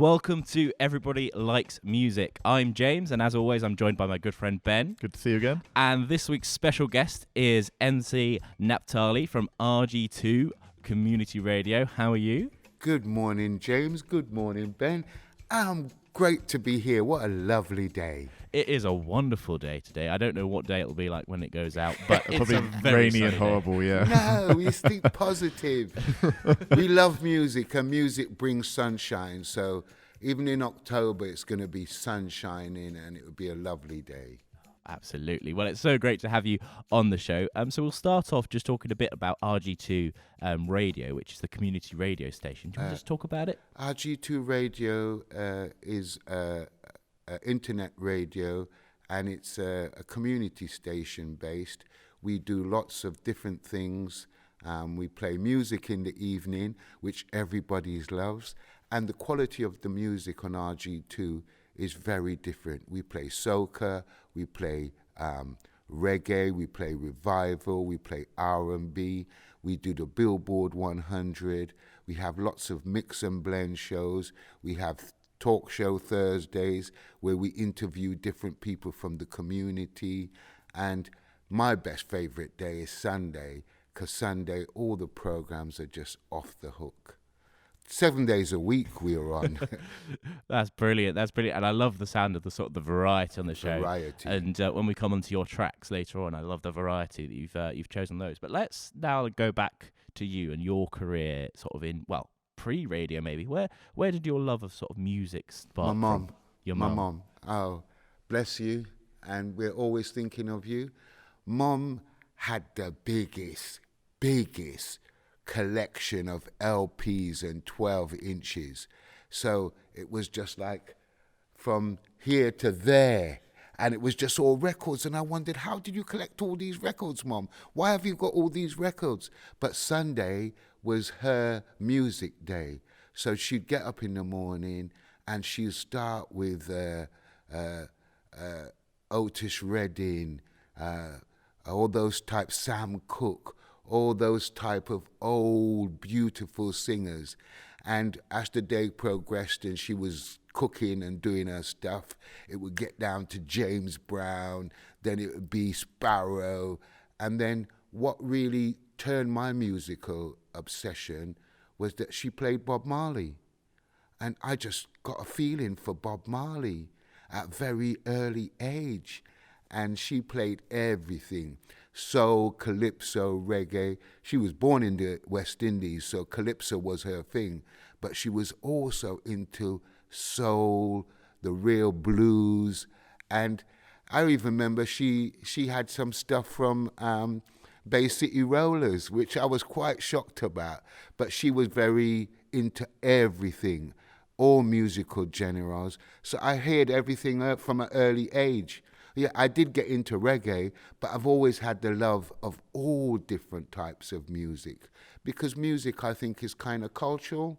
welcome to Everybody Likes Music. I'm James, and as always, I'm joined by my good friend Ben. Good to see you again. And this week's special guest is MC Naphtali from RG2 Community Radio. How are you? Good morning, James. Good morning, Ben. Great to be here. What a lovely day. It is a wonderful day today. I don't know what day it'll be like when it goes out, but it's Probably a very rainy and sunny horrible, day. yeah. No, we think positive. We love music, and music brings sunshine. So even in October, it's going to be sunshining, and it will be a lovely day. Absolutely. Well, it's so great to have you on the show. So we'll start off just talking a bit about RG2 Radio, which is the community radio station. Do you want to just talk about it? RG2 Radio is internet radio, and it's a community station based. We do lots of different things. We play music in the evening, which everybody loves, and the quality of the music on RG2 is very different. We play soca, we play reggae, we play revival, we play R&B, we do the Billboard 100, we have lots of mix and blend shows, we have talk show Thursdays where we interview different people from the community, and my best favorite day is Sunday, because Sunday all the programs are just off the hook. 7 days a week we are on. That's brilliant. And I love the sound of the variety on the show. Variety. And when we come onto your tracks later on, I love the variety that you've chosen those. But let's now go back to you and your career, sort of in pre-radio maybe. Where did your love of sort of music spark My mom. from? Your mom. My mom. Oh, bless you. And we're always thinking of you. Mom had the biggest collection of LPs and 12 inches. So it was just like from here to there. And it was just all records. And I wondered, how did you collect all these records, Mom? Why have you got all these records? But Sunday was her music day. So she'd get up in the morning and she'd start with Otis Redding, all those types, Sam Cooke, all those type of old, beautiful singers. And as the day progressed and she was cooking and doing her stuff, it would get down to James Brown, then it would be Sparrow. And then what really turned my musical obsession was that she played Bob Marley. And I just got a feeling for Bob Marley at a very early age. And she played everything. Soul, calypso, reggae. She was born in the West Indies, so calypso was her thing. But she was also into soul, the real blues. And I even remember she had some stuff from Bay City Rollers, which I was quite shocked about. But she was very into everything, all musical genres. So I heard everything from an early age. Yeah, I did get into reggae, but I've always had the love of all different types of music, because music, I think, is kind of cultural.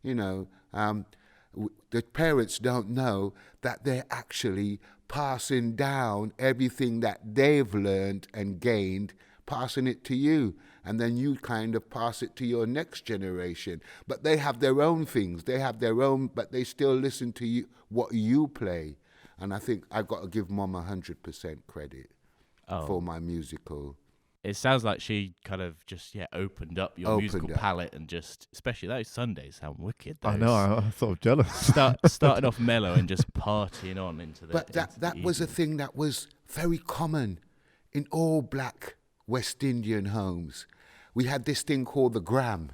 You know, the parents don't know that they're actually passing down everything that they've learned and gained, passing it to you, and then you kind of pass it to your next generation. But they have their own things. They have their own, but they still listen to you, what you play. And I think I've got to give Mom 100% credit for my musical. It sounds like she kind of just opened up your musical palette, and just, especially those Sundays, sound wicked. Those. I know, I'm sort of jealous. Starting off mellow and just partying on into the. But that was a thing that was very common in all black West Indian homes. We had this thing called the gram.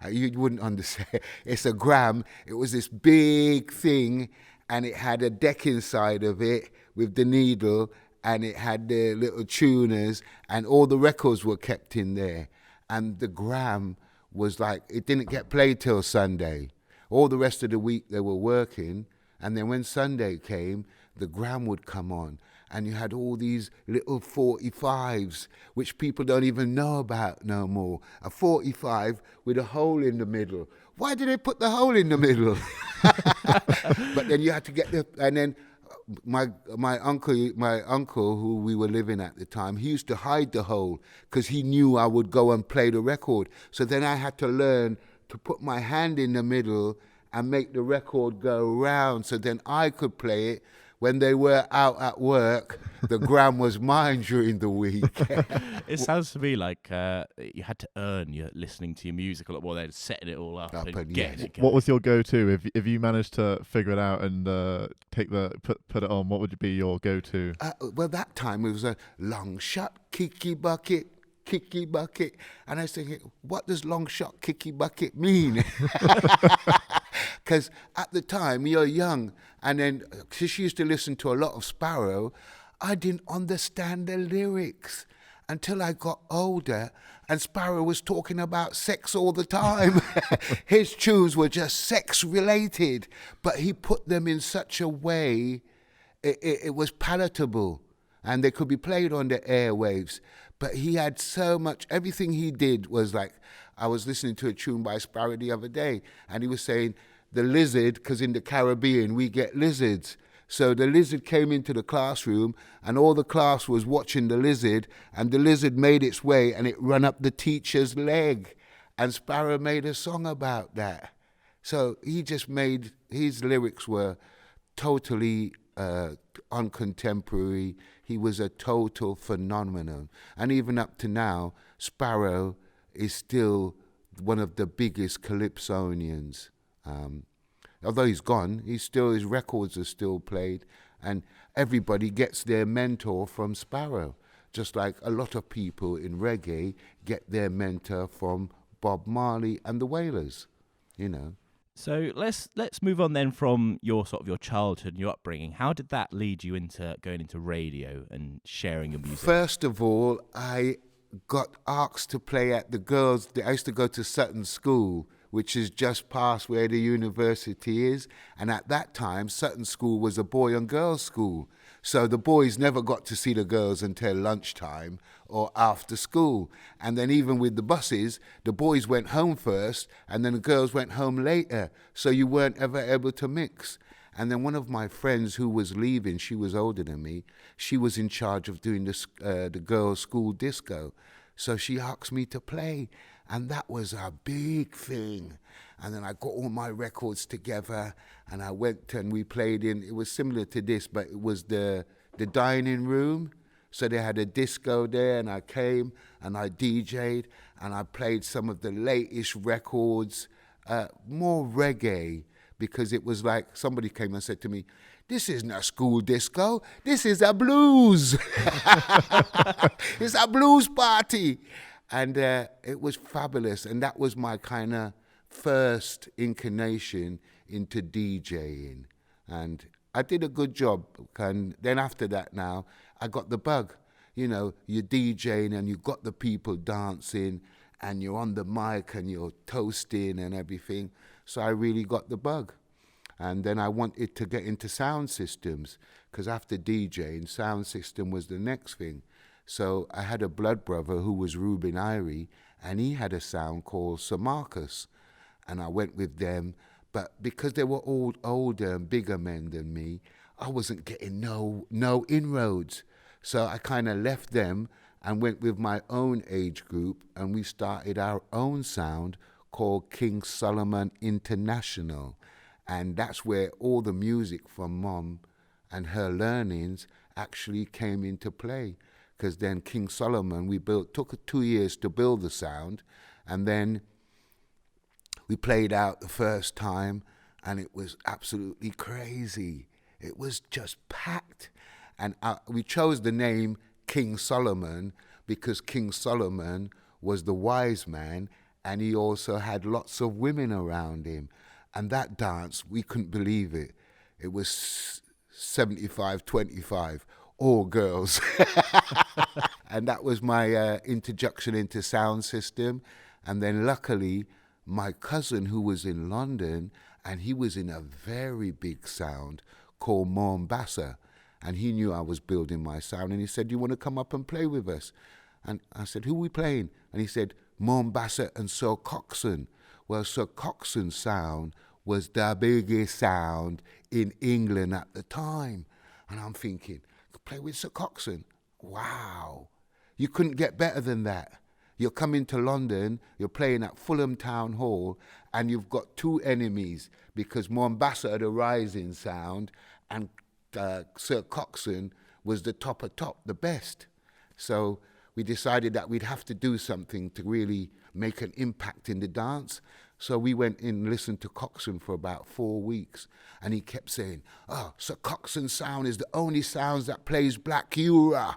You wouldn't understand. It's a gram. It was this big thing. And it had a deck inside of it with the needle, and it had the little tuners, and all the records were kept in there. And the gram was like, it didn't get played till Sunday. All the rest of the week they were working, and then when Sunday came, the gram would come on. And you had all these little 45s, which people don't even know about no more. A 45 with a hole in the middle. Why did they put the hole in the middle? But then you had to get and then my uncle who we were living at the time, he used to hide the hole because he knew I would go and play the record. So then I had to learn to put my hand in the middle and make the record go round so then I could play it when they were out at work. The gram was mine during the week. It sounds to me like you had to earn your listening to your music a lot more than setting it all up and and getting yes. it going. What was your go-to if you managed to figure it out and put it on? What would be your go-to? Well, that time it was a long shot, kicky bucket, and I was thinking, what does long shot, kicky bucket mean? Because at the time you're young, and then because she used to listen to a lot of Sparrow, I didn't understand the lyrics until I got older, and Sparrow was talking about sex all the time. His tunes were just sex related, but he put them in such a way it was palatable, and they could be played on the airwaves. But he had so much, everything he did was like, I was listening to a tune by Sparrow the other day, and he was saying, the lizard, because in the Caribbean we get lizards. So the lizard came into the classroom, and all the class was watching the lizard, and the lizard made its way, and it ran up the teacher's leg. And Sparrow made a song about that. So he just made, his lyrics were totally uncontemporary. He was a total phenomenon. And even up to now, Sparrow is still one of the biggest calypsonians. Although he's gone, his records are still played, and everybody gets their mentor from Sparrow, just like a lot of people in reggae get their mentor from Bob Marley and the Wailers, you know. So let's move on then from your childhood and your upbringing. How did that lead you into going into radio and sharing your music? First of all, I got asked to play at the girls. I used to go to Sutton School, which is just past where the university is. And at that time, Sutton School was a boy and girls school. So the boys never got to see the girls until lunchtime or after school. And then even with the buses, the boys went home first and then the girls went home later. So you weren't ever able to mix. And then one of my friends who was leaving, she was older than me, she was in charge of doing the girls' school disco. So she asked me to play. And that was a big thing. And then I got all my records together and I went and we played in, it was similar to this, but it was the dining room. So they had a disco there and I came and I DJ'd and I played some of the latest records, more reggae, because it was like somebody came and said to me, this isn't a school disco, this is a blues. It's a blues party. And it was fabulous. And that was my kind of first inclination into DJing. And I did a good job. And then after that now, I got the bug. You know, you're DJing and you've got the people dancing and you're on the mic and you're toasting and everything. So I really got the bug. And then I wanted to get into sound systems, because after DJing, sound system was the next thing. So I had a blood brother who was Reuben Irie, and he had a sound called Sir Marcus. And I went with them, but because they were all older and bigger men than me, I wasn't getting no inroads. So I kind of left them and went with my own age group, and we started our own sound called King Solomon International. And that's where all the music from Mom and her learnings actually came into play. Because then King Solomon, took 2 years to build the sound, and then we played out the first time, and it was absolutely crazy. It was just packed. And we chose the name King Solomon because King Solomon was the wise man, and he also had lots of women around him. And that dance, we couldn't believe it. It was 75-25. All girls. And that was my introduction into sound system. And then luckily, my cousin who was in London, and he was in a very big sound called Mombasa, and he knew I was building my sound, and he said, do you want to come up and play with us? And I said, who are we playing? And he said, Mombasa and Sir Coxsone. Well, Sir Coxsone's sound was the biggest sound in England at the time. And I'm thinking, play with Sir Coxsone. Wow. You couldn't get better than that. You're coming to London, you're playing at Fulham Town Hall, and you've got two enemies because Mombasa had a rising sound, and Sir Coxsone was the top of top, the best. So we decided that we'd have to do something to really make an impact in the dance. So we went in and listened to Coxsone for about 4 weeks, and he kept saying, "Oh, Sir Coxsone's sound is the only sounds that plays Black Eura."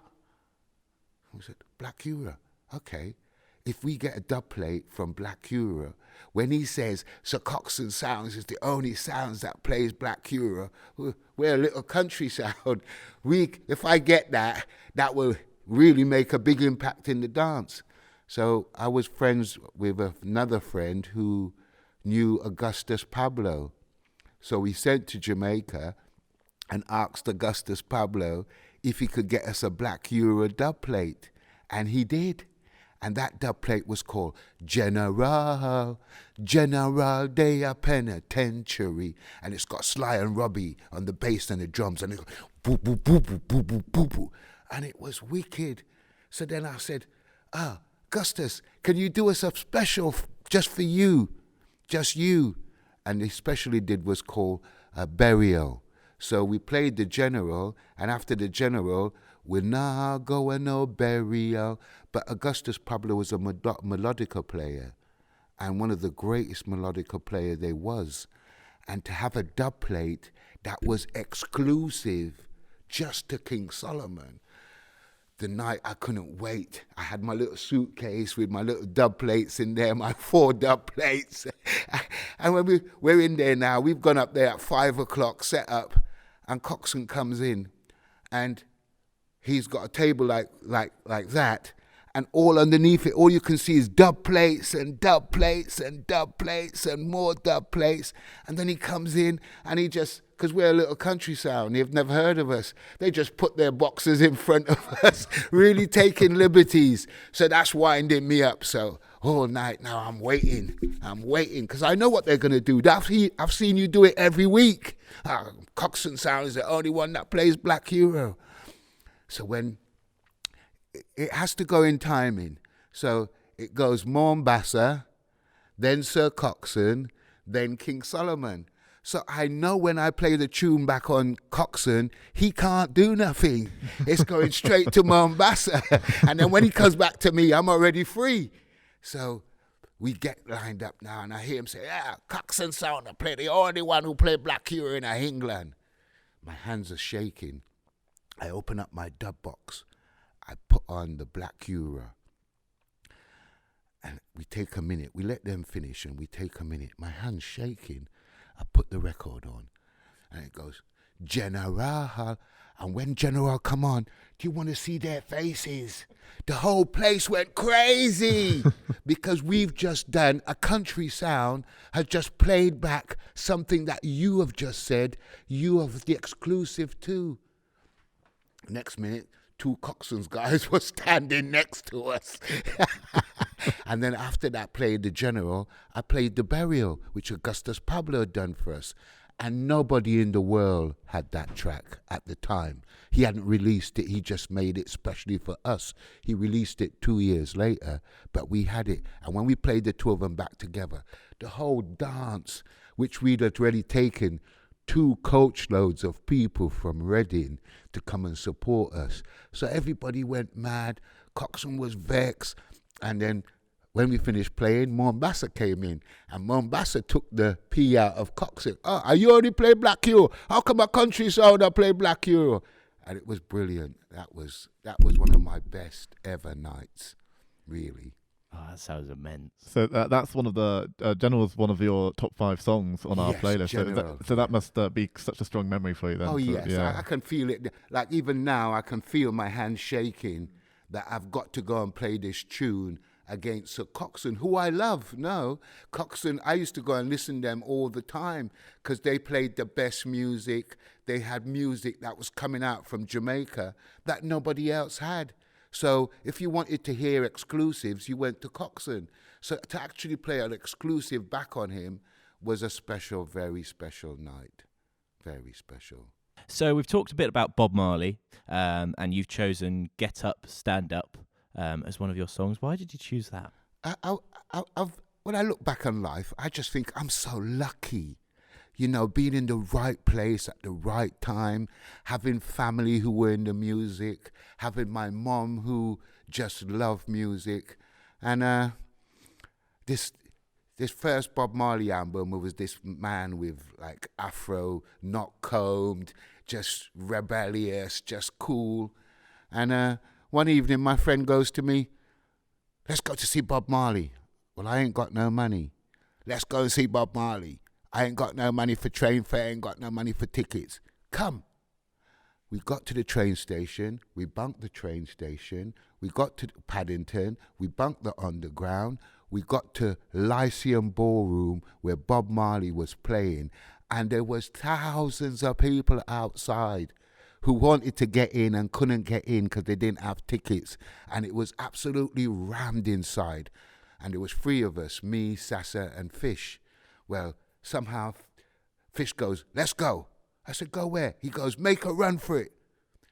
We said, "Black Eura? Okay. If we get a dub plate from Black Eura, when he says Sir Coxsone sounds is the only sounds that plays Black Eura, we're a little country sound. If I get that, that will really make a big impact in the dance." So I was friends with another friend who knew Augustus Pablo. So we sent to Jamaica and asked Augustus Pablo if he could get us a Black Eura dub plate. And he did. And that dub plate was called General de a Penitentiary. And it's got Sly and Robbie on the bass and the drums. And it goes boo, boo, boo, boo, boo, boo, boo, boo. And it was wicked. So then I said, Augustus, can you do us a special just for you? Just you. And the special he did was called Burial. So we played the General, and after the General, we're now going no burial. But Augustus Pablo was a melodica player, and one of the greatest melodica player there was. And to have a dub plate that was exclusive just to King Solomon, the night I couldn't wait. I had my little suitcase with my little dub plates in there, my 4 dub plates. And when we're in there now, we've gone up there at 5 o'clock, set up, and Coxsone comes in, and he's got a table like that, and all underneath it, all you can see is dub plates and dub plates and dub plates and more dub plates. And then he comes in and he just, because we're a little country sound, they've never heard of us, they just put their boxes in front of us, really taking liberties. So that's winding me up. So all night now I'm waiting, because I know what they're going to do. I've seen you do it every week. Coxsone sound is the only one that plays Black Euro. So when it has to go in timing. So it goes Mombasa, then Sir Coxsone, then King Solomon. So I know when I play the tune back on Coxsone, he can't do nothing. It's going straight to Mombasa. And then when he comes back to me, I'm already free. So we get lined up now, and I hear him say, Coxsone sound, I play the only one who play Black Euro in England. My hands are shaking. I open up my dub box. I put on the Black Euro, and we take a minute. We let them finish, and we take a minute. My hand's shaking. I put the record on, and it goes, General. And when General come on, do you want to see their faces? The whole place went crazy because we've just done a country sound, has just played back something that you have just said you have the exclusive to. Next minute, 2 Coxsone's guys were standing next to us. And then after that played the General, I played the Burial, which Augustus Pablo had done for us. And nobody in the world had that track at the time. He hadn't released it, he just made it specially for us. He released it 2 years later, but we had it. And when we played the 2 of them back together, the whole dance, which we'd already taken 2 coach loads of people from Reading to come and support us. So everybody went mad. Coxsone was vexed. And then when we finished playing, Mombasa came in. And Mombasa took the P out of Coxsone. Are you only play Black Euro? How come a country sound I play Black Euro? And it was brilliant. That was one of my best ever nights, really. Oh, that sounds immense. So that's one of the General's one of your top 5 songs on our playlist. So that must be such a strong memory for you then. Oh, yes. Yeah. I can feel it. Like even now, I can feel my hand shaking that I've got to go and play this tune against Sir Coxsone, who I love. No, Coxsone, I used to go and listen to them all the time because they played the best music. They had music that was coming out from Jamaica that nobody else had. So if you wanted to hear exclusives, you went to Coxsone. So to actually play an exclusive back on him was a special, very special night. Very special. So we've talked a bit about Bob Marley, and you've chosen Get Up, Stand Up as one of your songs. Why did you choose that? When I look back on life, I just think I'm so lucky. You know, being in the right place at the right time, having family who were in the music, having my mom who just loved music. And this first Bob Marley album was this man with like afro, not combed, just rebellious, just cool. And one evening my friend goes to me, let's go to see Bob Marley. Well, I ain't got no money. Let's go and see Bob Marley. I ain't got no money for train fare, ain't got no money for tickets. Come. We got to the train station, we bunked the train station, we got to Paddington, we bunked the underground, we got to Lyceum Ballroom where Bob Marley was playing, and there was thousands of people outside who wanted to get in and couldn't get in because they didn't have tickets, and it was absolutely rammed inside. And there was 3 of us, me, Sasa and Fish. Well, somehow Fish goes, let's go. I said, go where? He goes, make a run for it.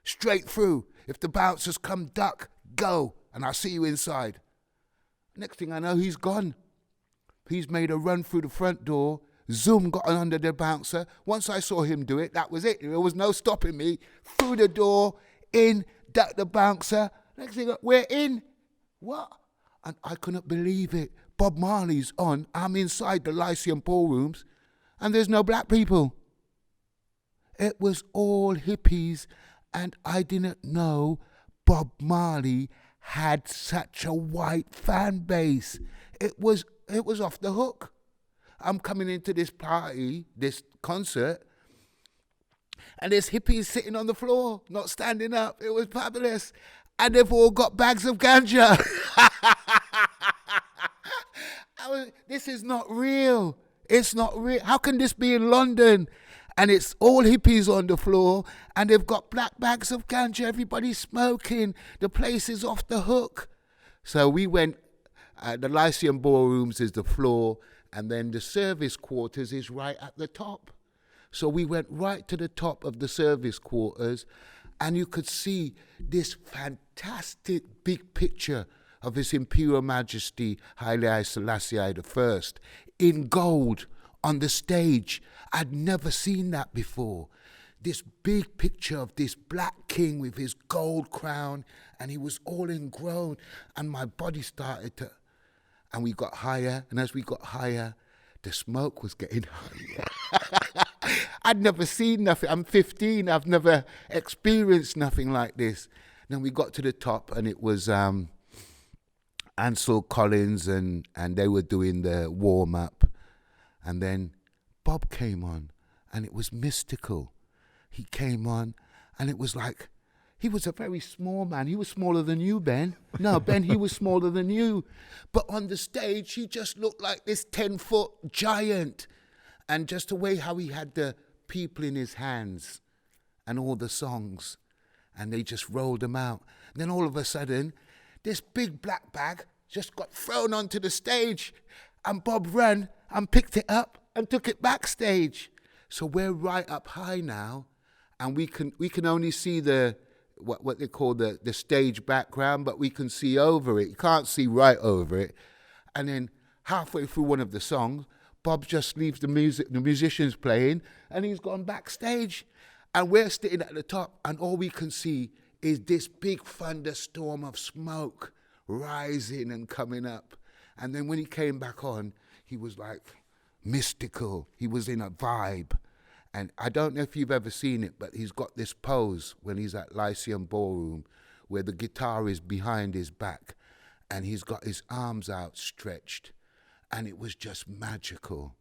Straight through. If the bouncers come, duck, go, and I'll see you inside. Next thing I know, he's gone. He's made a run through the front door. Zoom got under the bouncer. Once I saw him do it, that was it. There was no stopping me. Through the door, in, duck the bouncer. Next thing, we're in. What? And I couldn't believe it. Bob Marley's on. I'm inside the Lyceum ballrooms, and there's no black people. It was all hippies, and I didn't know Bob Marley had such a white fan base. It was off the hook. I'm coming into this party, this concert, and there's hippies sitting on the floor, not standing up. It was fabulous. And they've all got bags of ganja. This is not real. It's not real. How can this be in London? And it's all hippies on the floor, and they've got black bags of ganja. Everybody's smoking. The place is off the hook. So we went, the Lyceum Ballrooms is the floor, and then the service quarters is right at the top. So we went right to the top of the service quarters, and you could see this fantastic big picture of His Imperial Majesty Haile Selassie I in gold on the stage. I'd never seen that before. This big picture of this black king with his gold crown, and he was all ingrown, and my body started to, and we got higher, and as we got higher, the smoke was getting higher. I'd never seen nothing. I'm 15. I've never experienced nothing like this. Then we got to the top, and it was Ansel Collins, and they were doing the warm-up. And then Bob came on, and it was mystical. He came on, and it was like, he was a very small man. He was smaller than you, Ben. No, Ben, he was smaller than you. But on the stage, he just looked like this 10-foot giant. And just the way how he had the people in his hands and all the songs, and they just rolled them out. And then all of a sudden, this big black bag just got thrown onto the stage, and Bob ran and picked it up and took it backstage. So we're right up high now, and we can only see the what they call the stage background, but we can see over it. You can't see right over it. And then halfway through one of the songs, Bob just leaves the musicians playing, and he's gone backstage. And we're sitting at the top, and all we can see is this big thunderstorm of smoke rising and coming up. And then when he came back on, he was like mystical. He was in a vibe. And I don't know if you've ever seen it, but he's got this pose when he's at Lyceum Ballroom where the guitar is behind his back, and he's got his arms outstretched. And it was just magical.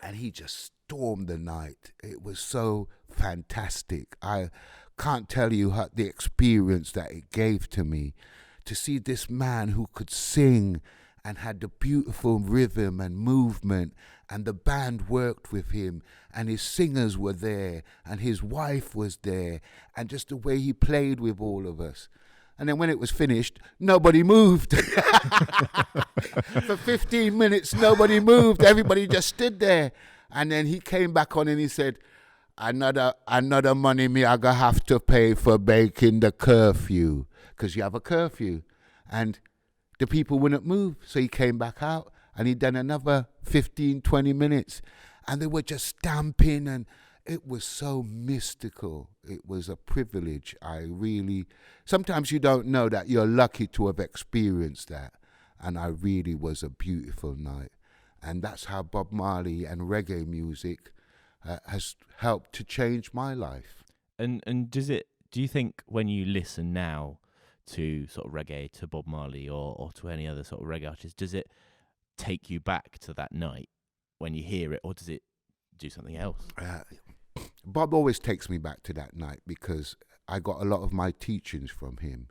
And he just stormed the night. It was so fantastic. I can't tell you the experience that it gave to me to see this man who could sing and had the beautiful rhythm and movement, and the band worked with him, and his singers were there, and his wife was there, and just the way he played with all of us. And then when it was finished, nobody moved. For 15 minutes, nobody moved. Everybody just stood there. And then he came back on and he said, another money me I gonna have to pay for breaking the curfew. because you have a curfew. And the people wouldn't move. So he came back out and he'd done another 15, 20 minutes. And they were just stamping, and it was so mystical. It was a privilege. Sometimes you don't know that you're lucky to have experienced that. And I really was a beautiful night. And that's how Bob Marley and reggae music has helped to change my life. And do you think when you listen now to sort of reggae, to Bob Marley or to any other sort of reggae artist, does it take you back to that night when you hear it, or does it do something else? Bob always takes me back to that night because I got a lot of my teachings from him.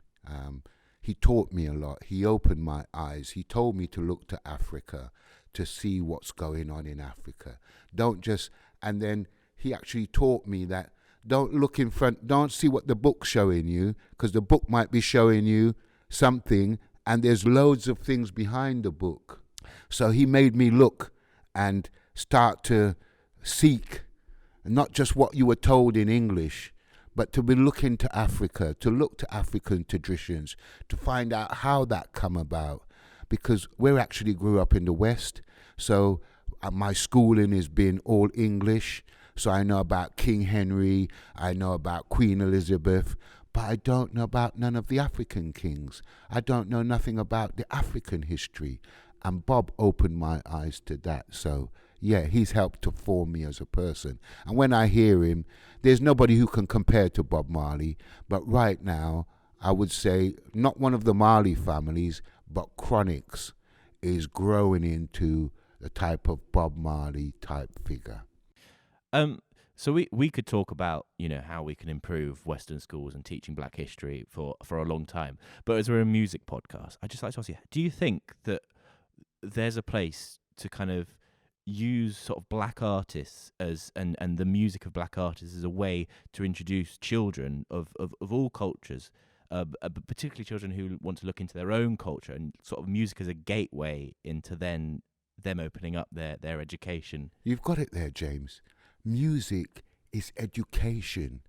He taught me a lot. He opened my eyes. He told me to look to Africa, to see what's going on in Africa. And then he actually taught me that don't look in front, don't see what the book's showing you, because the book might be showing you something and there's loads of things behind the book. So he made me look and start to seek, not just what you were told in English, but to be looking to Africa, to look to African traditions, to find out how that come about. Because we actually grew up in the West, so my schooling has been all English. So I know about King Henry, I know about Queen Elizabeth, but I don't know about none of the African kings. I don't know nothing about the African history. And Bob opened my eyes to that. So yeah, he's helped to form me as a person. And when I hear him, there's nobody who can compare to Bob Marley. But right now, I would say not one of the Marley families, but Chronix is growing into the type of Bob Marley type figure. So we could talk about, how we can improve Western schools and teaching Black history for a long time. But as we're a music podcast, I'd just like to ask you, do you think that there's a place to kind of use sort of Black artists and the music of Black artists as a way to introduce children of all cultures, particularly children who want to look into their own culture, and sort of music as a gateway into then them opening up their education? You've got it there, James. Music is education.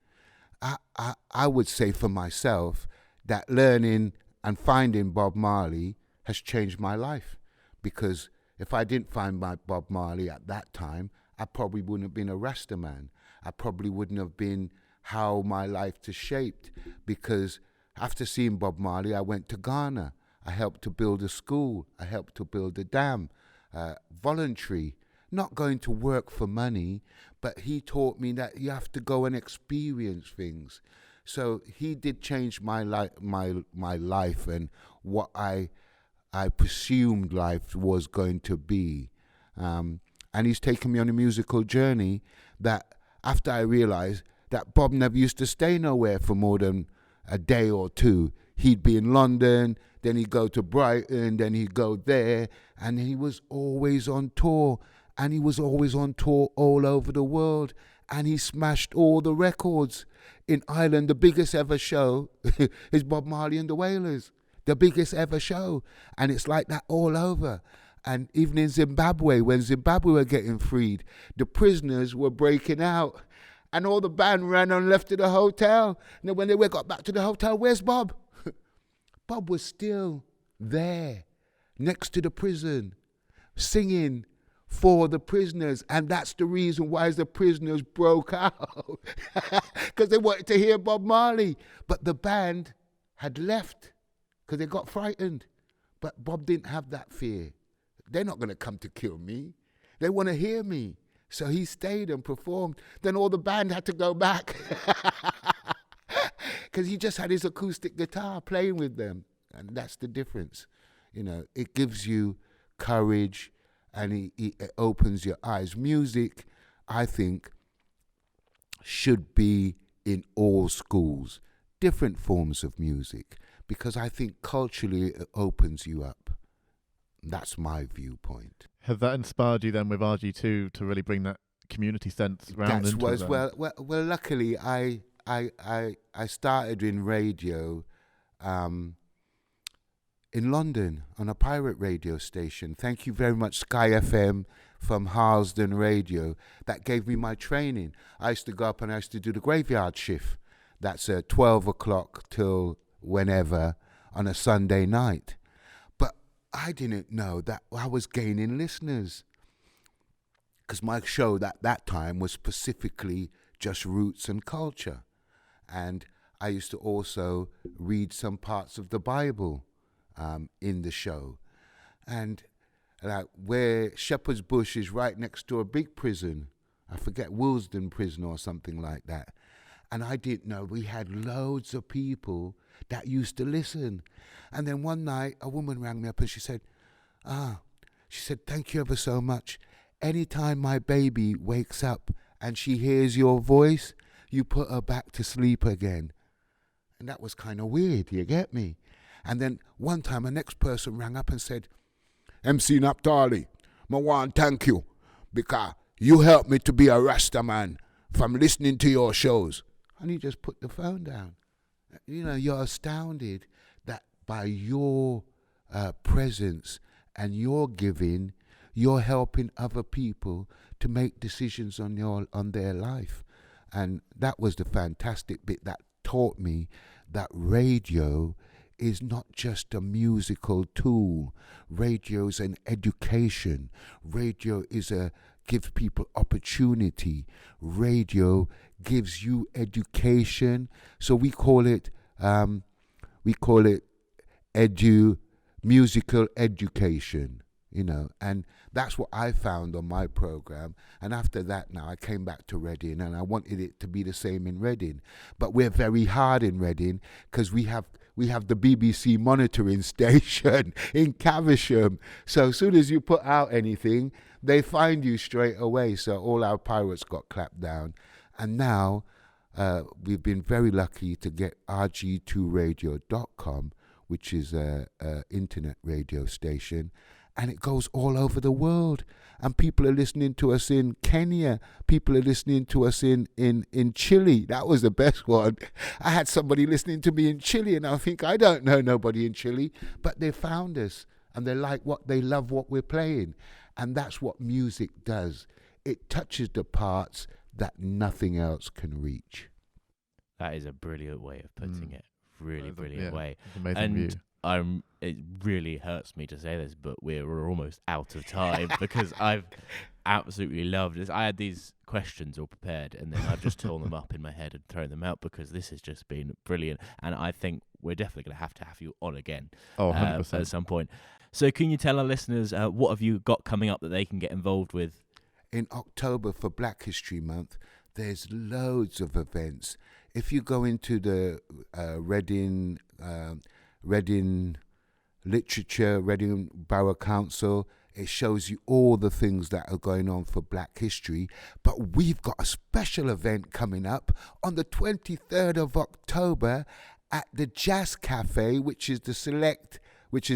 I would say for myself that learning and finding Bob Marley has changed my life, because if I didn't find my Bob Marley at that time, I probably wouldn't have been a Rasta man. I probably wouldn't have been how my life is shaped, because after seeing Bob Marley, I went to Ghana. I helped to build a school. I helped to build a dam, voluntary, not going to work for money, but he taught me that you have to go and experience things. So he did change my life and what I presumed life was going to be. And he's taken me on a musical journey that after I realized that Bob never used to stay nowhere for more than a day or two. He'd be in London, then he'd go to Brighton, then he'd go there, and he was always on tour. And he was always on tour all over the world, and he smashed all the records. In Ireland, the biggest ever show is Bob Marley and the Wailers, the biggest ever show. And it's like that all over. And even in Zimbabwe, when Zimbabwe were getting freed, the prisoners were breaking out, and all the band ran and left to the hotel. And then when they got back to the hotel, where's Bob? Bob was still there, next to the prison, singing for the prisoners. And that's the reason why the prisoners broke out, because they wanted to hear Bob Marley. But the band had left because they got frightened. But Bob didn't have that fear. They're not going to come to kill me. They want to hear me. So he stayed and performed. Then all the band had to go back because he just had his acoustic guitar playing with them. And that's the difference. It gives you courage, and it opens your eyes. Music, I think, should be in all schools, different forms of music, because I think culturally it opens you up. That's my viewpoint. Has that inspired you then with RG2 to really bring that community sense round into it? Well, luckily I started in radio in London on a pirate radio station. Thank you very much, Sky FM from Harlesden Radio. That gave me my training. I used to go up and I used to do the graveyard shift. That's 12 o'clock till whenever on a Sunday night. But I didn't know that I was gaining listeners, because my show at that time was specifically just roots and culture. And I used to also read some parts of the Bible in the show. And like where Shepherd's Bush is right next to a big prison, I forget, Willesden Prison or something like that. And I didn't know we had loads of people that used to listen. And then one night a woman rang me up and she said, thank you ever so much. Anytime my baby wakes up and she hears your voice, you put her back to sleep again. And that was kind of weird, you get me? And then one time a next person rang up and said, MC Naphtali, I want to thank you because you helped me to be a Rasta man from listening to your shows. And he just put the phone down. You know, you're astounded that by your presence and your giving, you're helping other people to make decisions on their life. And that was the fantastic bit that taught me that radio is not just a musical tool. Radio is an education. Radio gives people opportunity. Radio gives you education. So we call it musical education, you know, and that's what I found on my program. And after that, now I came back to Reading, and I wanted it to be the same in Reading. But we're very hard in Reading because we have the BBC monitoring station in Caversham. So as soon as you put out anything, they find you straight away. So all our pirates got clapped down. And now we've been very lucky to get rg2radio.com, which is an internet radio station. And it goes all over the world. And people are listening to us in Kenya. People are listening to us in Chile. That was the best one. I had somebody listening to me in Chile, and I think, I don't know nobody in Chile. But they found us, and they love what we're playing. And that's what music does. It touches the parts that nothing else can reach. That is a brilliant way of putting it. Really brilliant way. Amazing view. It really hurts me to say this, but we're almost out of time because I've absolutely loved this. I had these questions all prepared, and then I've just torn them up in my head and thrown them out because this has just been brilliant. And I think we're definitely going to have you on again 100%. at some point. So can you tell our listeners what have you got coming up that they can get involved with? In October for Black History Month, there's loads of events. If you go into the Reading Literature, Reading Borough Council, it shows you all the things that are going on for Black history. But we've got a special event coming up on the 23rd of October at the Jazz Cafe, which is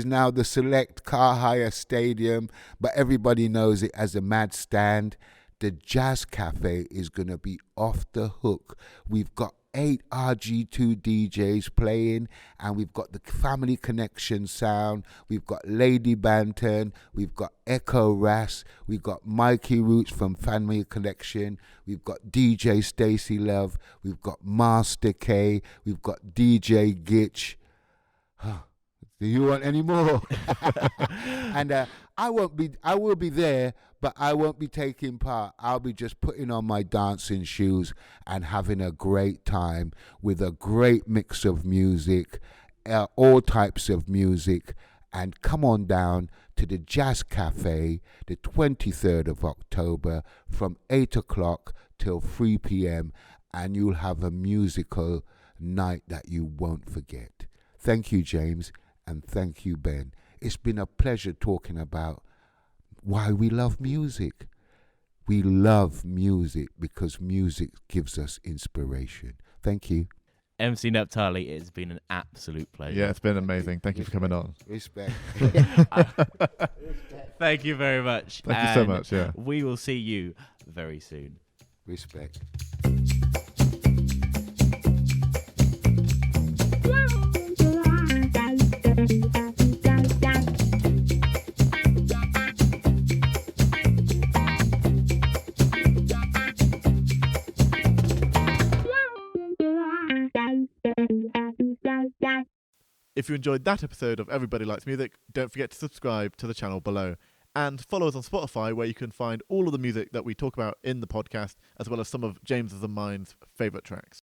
now the Select Car Hire Stadium, but everybody knows it as a Mad Stand. The Jazz Cafe is going to be off the hook. We've got 8 RG2 DJs playing, and we've got the Family Connection sound, we've got Lady Banton, we've got Echo Ras, we've got Mikey Roots from Family Connection, we've got DJ Stacey Love, we've got Master K, we've got DJ Gitch. Do you want any more? And I will be there, but I won't be taking part. I'll be just putting on my dancing shoes and having a great time with a great mix of music, all types of music. And come on down to the Jazz Cafe the 23rd of October from 8 o'clock till 3 p.m. and you'll have a musical night that you won't forget. Thank you, James. And thank you, Ben. It's been a pleasure talking about why we love music. We love music because music gives us inspiration. Thank you. MC Naphtali, it's been an absolute pleasure. Yeah, it's been amazing. Thank you for coming on. Respect. Thank you very much. Thank you so much. Yeah. We will see you very soon. Respect. If you enjoyed that episode of Everybody Likes Music, don't forget to subscribe to the channel below. And follow us on Spotify, where you can find all of the music that we talk about in the podcast, as well as some of James's and mine's favourite tracks.